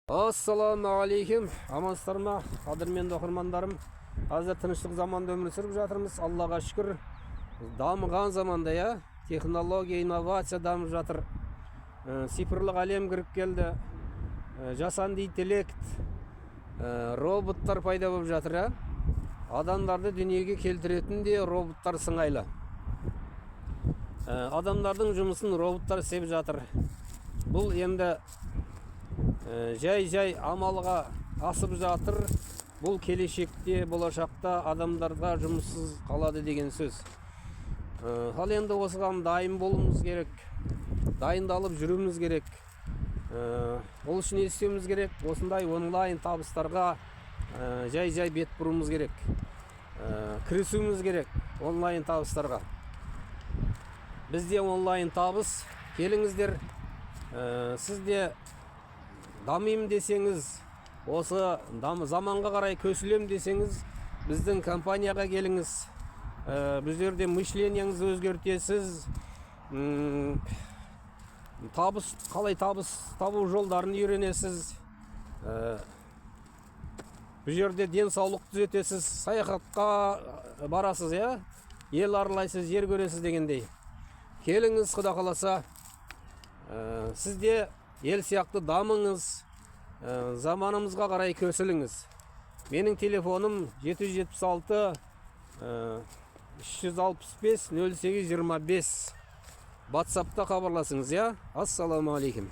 Assalamu alaikum. Амансыздар ма, қадірменді оқырмандарым. Қазір тыныштық заманда өмір сүріп жатырмыз. Аллаға шүкір. Дамыған заманда, я, технология, инновация дамып жатыр. Цифрлық әлем кіріп келді. Жасанды интеллект, роботтар пайда болып жатыр, я. Адамдарды дүниеге келтіретін де роботтар сыңайлы. Адамдардың жұмысын роботтар істеп жатыр. Бұл енді жай амалға асып жатыр. Бұл келешекте, болашақта адамдарға жұмыссыз қалады деген сөз. Ал енді осыған дайын болуымыз керек. Дайындалып жүруіміз керек. Ол үшін не істеуіміз керек? Осындай онлайн табыстарға жай бет бұруымыз керек. Кірісуіміз керек онлайн табыстарға. Бізде онлайн табыс. Келіңіздер. Сізде дамимын десеңіз, осы заманға қарай көсілем десеңіз, біздің компанияға келіңіз. Бұл жерде мышленияңызды өзгертесіз. Қалай табыс табу жолдарын үйренесіз. Бұл жерде денсаулық түзетесіз, саяхатқа барасыз, я? Ел аралайсыз, жер көресіз дегендей. Келіңіз, Құда қаласа. Сізде ел сияқты дамыңыз, заманымызға қарай көсіліңіз. Менің телефоным 776 365 0825. WhatsApp'та хабарласыңыз, я? Ассаламу алейкум.